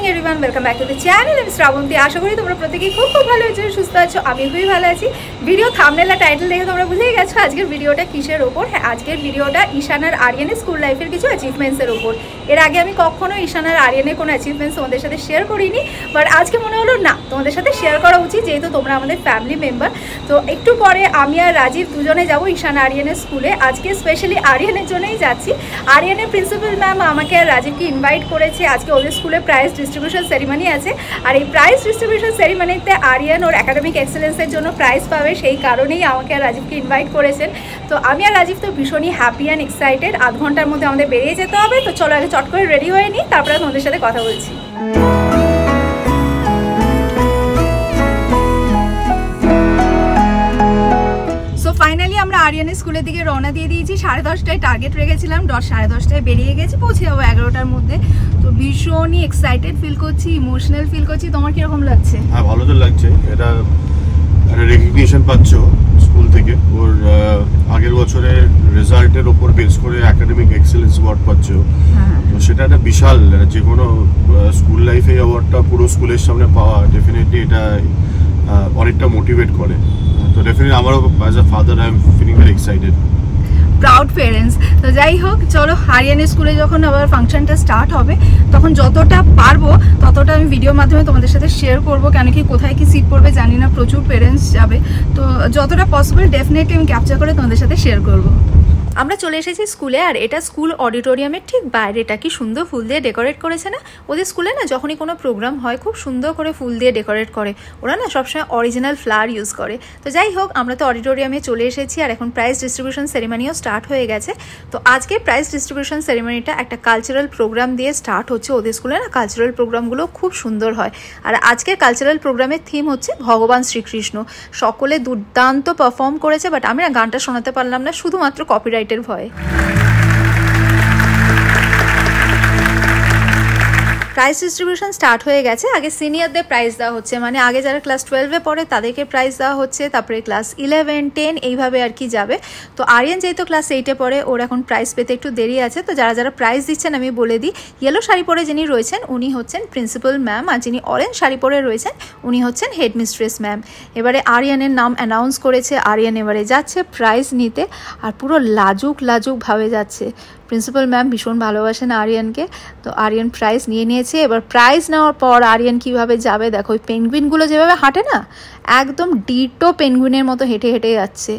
Everyone welcome back to the channel আমি শ্রাবন্তী। আশা করি তোমরা প্রত্যেকেই খুব ভালো আছো, সুস্থ আছো। আমি খুবই ভালো আছি। ভিডিও থাম্বনেল আর টাইটেল দেখে তোমরা বুঝেই গেছো আজকের ভিডিওটা কিসের ওপর। হ্যাঁ, আজকের ভিডিওটা ঈশান আর আরিয়ানের স্কুল লাইফের কিছু অ্যাচিভমেন্টসের ওপর। এর আগে আমি কখনো ঈশান আর আরিয়ানের কোনো অ্যাচিভমেন্টস তোমাদের সাথে শেয়ার করিনি, বাট আজকে মনে হলো না তোমাদের সাথে শেয়ার করা উচিত, যেহেতু তোমরা আমাদের ফ্যামিলি মেম্বার। তো একটু পরে আমি আর রাজীব দুজনে যাবো ঈশান আরিয়ানের স্কুলে। আজকে স্পেশালি আরিয়ানের জন্যই যাচ্ছি। আরিয়ানের প্রিন্সিপাল ম্যাম আমাকে আর রাজীবকে ইনভাইট করেছে। আজকে ওদের স্কুলে প্রাইজ ডিস্ট্রিবিউশন সেরিমনি আছে, আর এই প্রাইজ ডিস্ট্রিবিউশন সেরিমনিতে আরিয়ান ওর একাডেমিক এক্সেলেন্সের জন্য প্রাইজ পাবে, সেই কারণেই আমাকে আর রাজীবকে ইনভাইট করেছেন। তো আমি আর রাজীব তো ভীষণই হ্যাপি অ্যান্ড এক্সাইটেড। আধ ঘন্টার মধ্যে আমাদের বেরিয়ে যেতে হবে। তো চলো আগে চট করে রেডি হয়ে নিই, তারপরে তোমাদের সাথে কথা বলছি। সো ফাইনালি আমরা আরিয়ানের স্কুলের দিকে রওনা দিয়ে দিয়েছি। 10:30টায় টার্গেট রেখেছিলাম, 10:30টায় বেরিয়ে গেছি, পৌঁছে যাবো 11টার মধ্যে। তো ভীষণই এক্সাইটেড ফিল করছি, ইমোশনাল ফিল করছি। তোমার কিরকম লাগছে? হ্যাঁ, ভালো তো লাগছে। এটা একটা রেকগনিশন পাচ্ছ স্কুল থেকে, ওর আগের বছরের রেজাল্টের ওপর বেস করে একাডেমিক এক্সেলেন্স অ্যাওয়ার্ড পাচ্ছ। তো সেটা একটা বিশাল, যে কোনো স্কুল লাইফে অ্যাওয়ার্ডটা পুরো স্কুলের সামনে পাওয়া ডেফিনেটলি এটা অনেকটা মোটিভেট করে। তো ডেফিনেটলি আমারও as a father I am feeling very excited, proud parents. তো যাই হোক, চলো আরিয়ানের স্কুলে যখন আবার ফাংশনটা স্টার্ট হবে তখন যতটা পারবো ততটা আমি ভিডিওর মাধ্যমে তোমাদের সাথে শেয়ার করবো, কেন কি কোথায় কি সিট পড়বে জানি না, প্রচুর প্যারেন্টস যাবে। তো যতটা পসিবল ডেফিনেটলি আমি ক্যাপচার করে তোমাদের সাথে শেয়ার করবো। আমরা চলে এসেছি স্কুলে, আর এটা স্কুল অডিটোরিয়ামের ঠিক বাইরেটা কি সুন্দর ফুল দিয়ে ডেকোরেট করেছে না। ওদের স্কুলে না যখনই কোনো প্রোগ্রাম হয় খুব সুন্দর করে ফুল দিয়ে ডেকোরেট করে ওরা, না সবসময় অরিজিনাল ফ্লাওয়ার ইউজ করে। তো যাই হোক, আমরা তো অডিটোরিয়ামে চলে এসেছি, আর এখন প্রাইজ ডিস্ট্রিবিউশন সেরিমনিও স্টার্ট হয়ে গেছে। তো আজকে প্রাইজ ডিস্ট্রিবিউশন সেরিমনিটা একটা কালচারাল প্রোগ্রাম দিয়ে স্টার্ট হচ্ছে। ওদের স্কুলে না কালচারাল প্রোগ্রামগুলো খুব সুন্দর হয়, আর আজকের কালচারাল প্রোগ্রামের থিম হচ্ছে ভগবান শ্রীকৃষ্ণ। সকলে দুর্দান্ত পারফর্ম করেছে, বাট আমি না গানটা শোনাতে পারলাম না, শুধুমাত্র কপিরাইট ভয়। প্রাইজ ডিস্ট্রিবিউশন স্টার্ট হয়ে গেছে। আগে সিনিয়রদের প্রাইজ দেওয়া হচ্ছে, মানে আগে যারা ক্লাস 12-এ পড়ে তাদেরকে প্রাইজ দেওয়া হচ্ছে, তারপরে ক্লাস 11, 10 এইভাবে আর কি যাবে। তো আরিয়ান যেহেতু ক্লাস 8-এ পড়ে, ওর এখন প্রাইজ পেতে একটু দেরি আছে। তো যারা যারা প্রাইজ দিচ্ছেন আমি বলে দিই, ইয়েলো শাড়ি পরে যিনি রয়েছেন উনি হচ্ছেন প্রিন্সিপাল ম্যাম, আর যিনি অরেঞ্জ শাড়ি পরে রয়েছেন উনি হচ্ছেন হেডমিস্ট্রেস ম্যাম। এবারে আরিয়ানের নাম অ্যানাউন্স করেছে, আরিয়ান এবারে যাচ্ছে প্রাইজ নিতে, আর পুরো লাজুকভাবে যাচ্ছে। প্রিন্সিপাল ম্যাম ভীষণ ভালোবাসেন আরিয়ানকে। তো আরিয়ান প্রাইজ নিয়ে নিয়েছে। এবার প্রাইজ নেওয়ার পর আরিয়ান কিভাবে যাবে দেখো, ওই পেঙ্গুইনগুলো যেভাবে হাঁটে না, একদম ডিটো পেঙ্গুইনের মতো হেঁটে হেঁটে যাচ্ছে,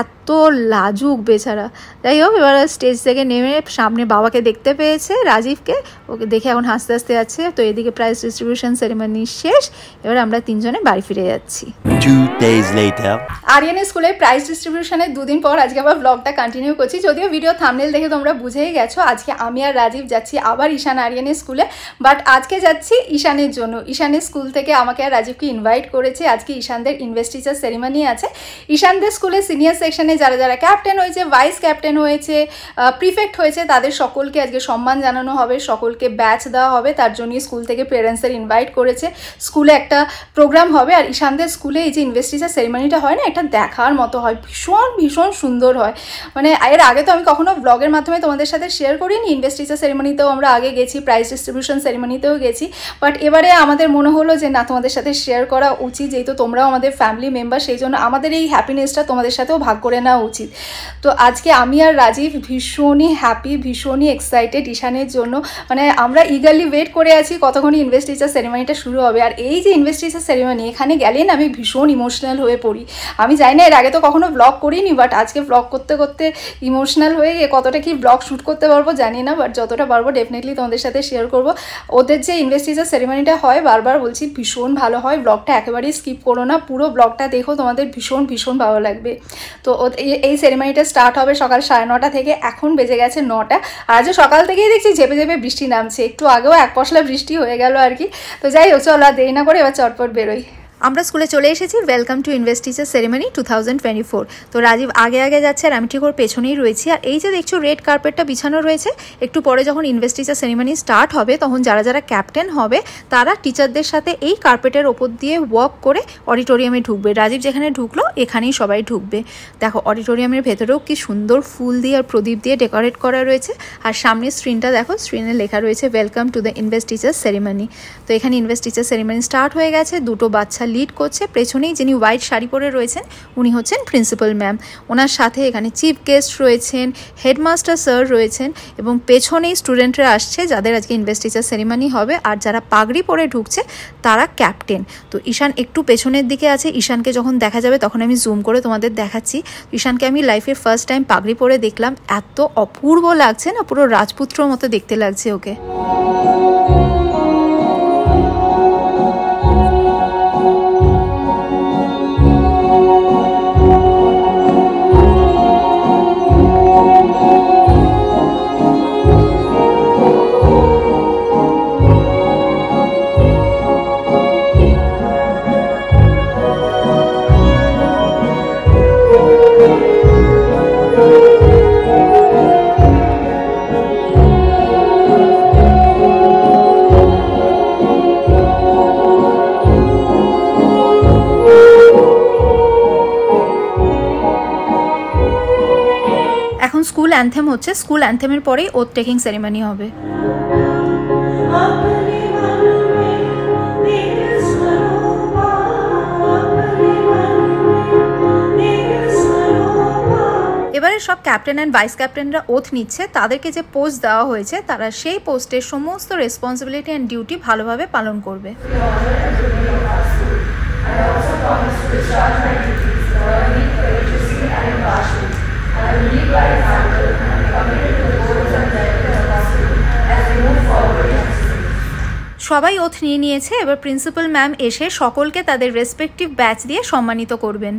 এত লাজুক বেচারা। যাই হোক, এবার স্টেজ থেকে নেমে সামনে বাবাকে দেখতে পেয়েছে, রাজীবকে, ওকে দেখে এখন হাসতে হাসতে যাচ্ছে। তো এদিকে প্রাইজ ডিস্ট্রিবিউশন সেরিমনি শেষ, এবার আমরা তিনজনে বাড়ি ফিরে যাচ্ছি। 2 days later আরিয়ানের স্কুলে প্রাইজ ডিস্ট্রিবিউশনের 2 দিন পর আজকে আবার ব্লগটা কন্টিনিউ করছি। যদিও ভিডিও থাম্বনেল দেখে তোমরা বুঝেই গেছো আজকে আমি আর রাজীব যাচ্ছি আবার ঈশান আরিয়ানের স্কুলে, বাট আজকে যাচ্ছি ঈশানের জন্য। ঈশানের স্কুল থেকে আমাকে আর রাজীবকে ইনভাইট করেছে। আজকে ঈশানদের ইনভেস্টিচার সেরিমনি আছে। ঈশানদের স্কুলে সিনিয়র সেকশনে যারা যারা ক্যাপ্টেন হয়েছে, ভাইস ক্যাপ্টেন হয়েছে, প্রিফেক্ট হয়েছে, তাদের সকলকে আজকে সম্মান জানানো হবে, সকলকে ব্যাচ দেওয়া হবে। তার জন্যই স্কুল থেকে পেরেন্টসদের ইনভাইট করেছে। স্কুলে একটা প্রোগ্রাম হবে, আর ঈশানদের স্কুলে এই যে ইনভেস্টিচার সেরিমনিটা হয় না, এটা দেখার মতো হয়, ভীষণ সুন্দর হয়। মানে এর আগে তো আমি কখনো ব্লগের মাধ্যমে তোমাদের সাথে শেয়ার করিনি। ইনভেস্টিচার সেরিমনিতেও আমরা আগে গেছি, প্রাইজ ডিস্ট্রিবিউশন সেরিমনিতেও গেছি, বাট এবারে আমাদের মনে হলো যে না, তোমাদের সাথে শেয়ার করা উচিত, যেহেতু তোমরাও আমাদের ফ্যামিলি মেম্বার, সেই জন্য আমাদের এই হ্যাপিনেসটা তোমাদের সাথেও ভাগ করে নেওয়া উচিত। তো আজকে আমি আর রাজীব ভীষণই হ্যাপি, ভীষণই এক্সাইটেড ঈশানের জন্য। মানে আমরা ইগারলি ওয়েট করে আছি কতক্ষণই ইনভেস্টিচার সেরিমনিটা শুরু হবে। আর এই যে ইনভেস্টিচার সেরিমনি, এখানে গেলে না আমি ভীষণ ইমোশনাল হয়ে পড়ি। আমি জানি না, এর আগে তো কখনো ব্লগ করিনি, বাট আজকে ব্লগ করতে করতে ইমোশনাল হয়ে কতটা কি ব্লগ শ্যুট করতে পারবো জানি না, বাট যতটা পারবো ডেফিনেটলি তোমাদের সাথে শেয়ার করবো। ওদের যে ইনভেস্টিচার সেরিমনিটা হয়, বারবার বলছি ভীষণ ভালো হয়। ব্লগটা একেবারেই স্কিপ করো না, পুরো ব্লগটা দেখো, তোমাদের ভীষণ ভালো লাগবে। তো এই সেরিমনিটা স্টার্ট হবে সকাল 9:30 থেকে, এখন বেজে গেছে 9টা। আর আজ সকাল থেকেই দেখছি ঝেপে বৃষ্টি নামছে, একটু আগেও এক পশলা বৃষ্টি হয়ে গেল আর কি। তো যাই হোক, চলো আর দেরি না করে এবার চটপট বেরোই। আমরা স্কুলে চলে এসেছি। Welcome to investiture ceremony 2024। তো রাজীব আগে আগে যাচ্ছে আর আমি ঠিক ওর পেছনেই রয়েছি। আর এই যে দেখছো রেড কার্পেটটা বিছানো রয়েছে, একটু পরে যখন ইনভেস্টিচার সেরেমনি স্টার্ট হবে তখন যারা যারা ক্যাপ্টেন হবে তারা টিচারদের সাথে এই কার্পেটের ওপর দিয়ে ওয়াক করে অডিটোরিয়ামে ঢুকবে। রাজীব যেখানে ঢুকলো এখানেই সবাই ঢুকবে। দেখো অডিটোরিয়ামের ভেতরেও কি সুন্দর ফুল দিয়ে আর প্রদীপ দিয়ে ডেকোরেট করা রয়েছে। আর সামনের স্ক্রিনটা দেখো, স্ক্রিনে লেখা রয়েছে welcome to the investiture ceremony. তো এখানে ইনভেস্টিচার সেরেমনি স্টার্ট হয়ে গেছে। দুটো বাচ্চা লিড করছে। পেছনেই যিনি হোয়াইট শাড়ি পরে রয়েছেন উনি হচ্ছেন প্রিন্সিপাল ম্যাম। ওনার সাথে এখানে চিফ গেস্ট রয়েছেন, হেডমাস্টার স্যার রয়েছেন এবং পেছনেই স্টুডেন্টরা আসছে যাদের আজকে ইনভেস্টিচার সেরেমনি হবে। আর যারা পাগড়ি পরে ঢুকছে তারা ক্যাপ্টেন। তো ঈশান একটু পেছনের দিকে আছে। ঈশানকে যখন দেখা যাবে তখন আমি জুম করে তোমাদের দেখাচ্ছি। ঈশানকে আমি লাইফে ফার্স্ট টাইম পাগড়ি পরে দেখলাম। এত অপূর্ব লাগছে না, পুরো রাজপুত্রর মতো দেখতে লাগছে ওকে। এখন স্কুল অ্যান্থেম হচ্ছে। স্কুল অ্যান্থেমের পরেই ওথ টেকিং সেরেমনি হবে। এবারে সব ক্যাপ্টেন অ্যান্ড ভাইস ক্যাপ্টেনরা ওথ নিচ্ছে। তাদেরকে যে পোস্ট দেওয়া হয়েছে তারা সেই পোস্টের সমস্ত রেসপন্সিবিলিটি অ্যান্ড ডিউটি ভালোভাবে পালন করবে। সবাই ওথ নিয়ে নিয়েছে। এবার প্রিন্সিপাল ম্যাম এসে সকলকে তাদের রেসপেক্টিভ ব্যাচ দিয়ে সম্মানিত করবেন।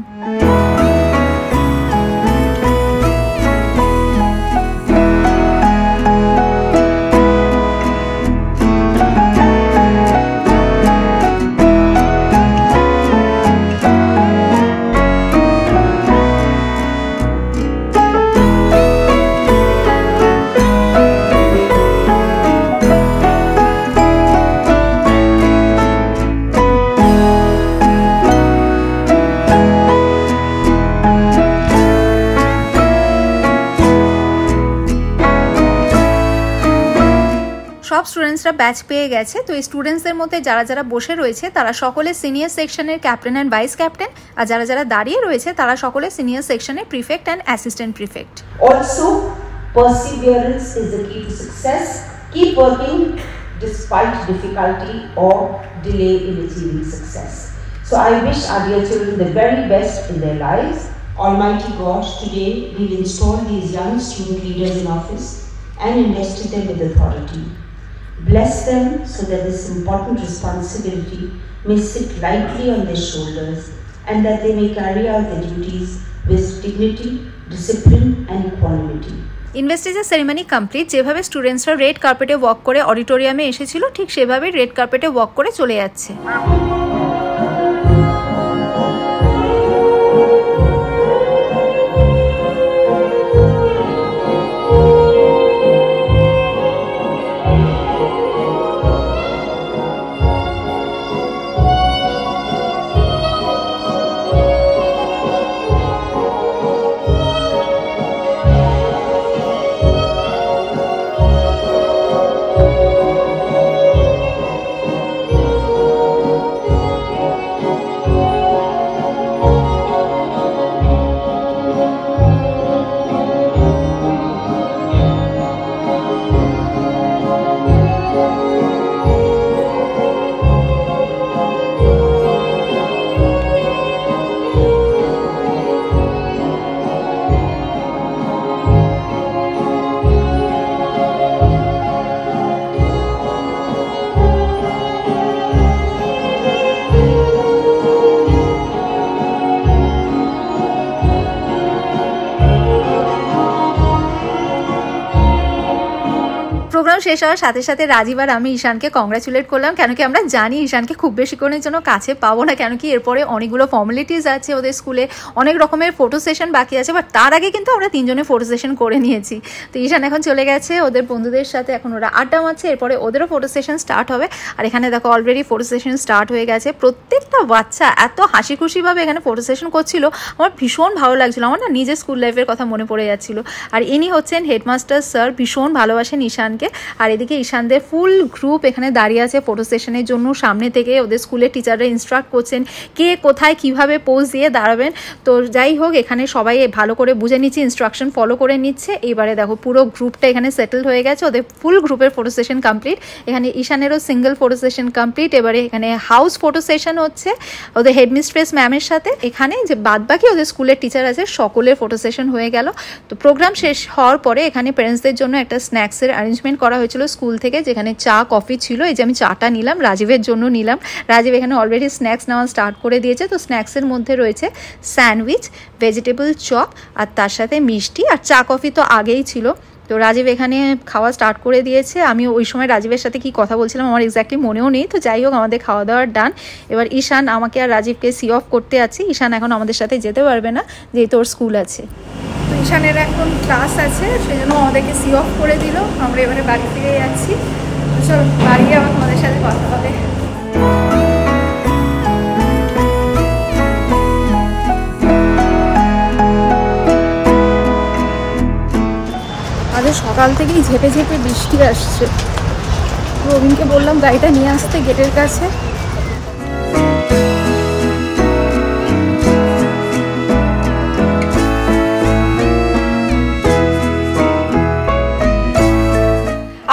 সব স্টুডেন্টসরা ব্যাচ পেয়ে গেছে। তো এই স্টুডেন্টসদের মধ্যে যারা যারা বসে রয়েছে তারা সকলে সিনিয়র সেকশনের ক্যাপ্টেন অ্যান্ড ভাইস ক্যাপ্টেন, আর যারা যারা দাঁড়িয়ে রয়েছে তারা সকলে সিনিয়র সেকশনের prefect and assistant prefect. Also, perseverance is the key to success. Keep working despite difficulty or delay in achieving success. So I wish our dear children the very best in their lives. Almighty God, today will install these young student leaders in office and invested them with authority. Bless them so that this important responsibility may sit lightly on their shoulders and that they may carry out their duties with dignity, discipline and equanimity. Investiture ceremony complete. যেভাবে স্টুডেন্টসরা red কার্পেটে walk করে অডিটোরিয়ামে এসেছিল ঠিক সেভাবেই red কার্পেটে walk করে চলে যাচ্ছে। প্রোগ্রাম শেষ হওয়ার সাথে সাথে রাজীব আর আমি ঈশানকে কংগ্রাচুলেট করলাম, কেন কি আমরা জানি ঈশানকে খুব বেশিক্ষণের জন্য কাছে পাবো না, কেন কি এরপরে অনেকগুলো ফর্মালিটিস আছে ওদের স্কুলে, অনেক রকমের ফটো সেশন বাকি আছে। বাট তার আগে কিন্তু আমরা তিনজনে ফটো সেশন করে নিয়েছি। তো ঈশান এখন চলে গেছে ওদের বন্ধুদের সাথে, এখন ওরা আড্ডা মারছে, এরপরে ওদেরও ফটো সেশন স্টার্ট হবে। আর এখানে দেখো অলরেডি ফটো সেশন স্টার্ট হয়ে গেছে। প্রত্যেকটা বাচ্চা এত হাসি খুশিভাবে এখানে ফটো সেশন করছিল, আমার ভীষণ ভালো লাগছিল। আমার না নিজের স্কুল লাইফের কথা মনে পড়ে যাচ্ছিল। আর ইনি হচ্ছেন হেডমাস্টার স্যার, ভীষণ ভালোবাসেন ঈশানকে। আর এদিকে ঈশানদের ফুল গ্রুপ এখানে দাঁড়িয়ে আছে ফটো সেশনের জন্য। সামনে থেকে ওদের স্কুলের টিচাররা ইনস্ট্রাক্ট করছেন কে কোথায় কিভাবে পোজ দিয়ে দাঁড়াবেন। তো যাই হোক, এখানে সবাই ভালো করে বুঝে নিচ্ছে, ইনস্ট্রাকশন ফলো করে নিচ্ছে। এবারে দেখো পুরো গ্রুপটা এখানে সেটেল হয়ে গেছে, ওদের ফুল গ্রুপের ফটো সেশন কমপ্লিট। এখানে ঈশানেরও সিঙ্গেল ফটো সেশন কমপ্লিট। এবারে এখানে হাউস ফটো সেশন হচ্ছে ওদের হেডমিস্ট্রেস ম্যামের সাথে। এখানে যে বাদবাকি ওদের স্কুলের টিচার আছে সকলের ফটো সেশন হয়ে গেল। তো প্রোগ্রাম শেষ হওয়ার পরে এখানে প্যারেন্টসদের জন্য একটা স্ন্যাক্সের অ্যারেঞ্জমেন্ট করা হয়েছিল স্কুল থেকে, যেখানে চা কফি ছিল। এই যে আমি চাটা নিলাম, রাজীবের জন্য নিলাম। রাজীব এখানে অলরেডি স্ন্যাক্স নেওয়া স্টার্ট করে দিয়েছে। তো স্ন্যাক্সের মধ্যে রয়েছে স্যান্ডউইচ, ভেজিটেবল চপ, আর তার সাথে মিষ্টি, আর চা কফি তো আগেই ছিল। তো রাজীব এখানে খাওয়া স্টার্ট করে দিয়েছে। আমি ওই সময় রাজীবের সাথে কি কথা বলছিলাম আমার এক্স্যাক্টলি মনেও নেই। তো যাই হোক, আমাদের খাওয়া দাওয়ার ডান। এবার ঈশান আমাকে আর রাজীবকে সি অফ করতে আছে। ঈশান এখন আমাদের সাথে যেতে পারবে না, যেহেতু ওর স্কুল আছে। তো ঈশানের এখন ক্লাস আছে, সেই জন্য আমাদেরকে সি অফ করে দিল। আমরা এবারে বাড়ি ফিরে যাচ্ছি। চল বাড়ি গিয়ে আবার তোমাদের সাথে কথা হবে। সকাল থেকেই ঝেপে ঝেপে বৃষ্টি আসছে। রবিনকে বললাম গাড়িটা নিয়ে আসতে গেটের কাছে।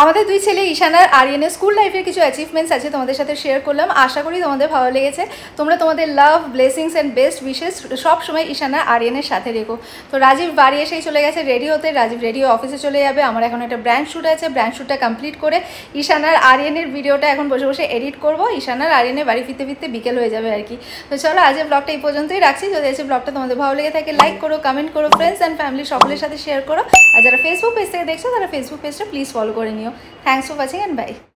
আমাদের দুই ছেলে ঈশান আর আরিয়ানের স্কুল লাইফের কিছু অ্যাচিভমেন্টস আছে তোমাদের সাথে শেয়ার করলাম। আশা করি তোমাদের ভালো লেগেছে। তোমরা তোমাদের লাভ, ব্লেসিংস অ্যান্ড বেস্ট উইশেস সব সময় ঈশান আর আরিয়ানের সাথে রেখো। তো রাজীব বাড়ি এসেই চলে গেছে রেডি হতে। রাজীব রেডি অফিসে চলে যাবে। আমার এখন একটা ব্র্যান্ড শ্যুট আছে, ব্র্যান্ড শ্যুটটা কমপ্লিট করে ঈশান আর আরিয়ানের ভিডিওটা এখন বসে বসে এডিট করবো। ঈশান আর আরিয়ানের বাড়ি ফিরতে ফিরতে বিকেল হয়ে যাবে আর কি। তো চলো আজকের ব্লগটা এই পর্যন্তই রাখছি। যদি আজকে ব্লগটা তোমাদের ভালো লেগে থাকে লাইক করো, কমেন্ট করো, ফ্রেন্ডস অ্যান্ড ফ্যামিলি সকলের সাথে শেয়ার করো। আর যারা ফেসবুক পেজ থেকে দেখছো তারা ফেসবুক পেজটা প্লিজ ফলো করে নিও। Thanks for watching and by.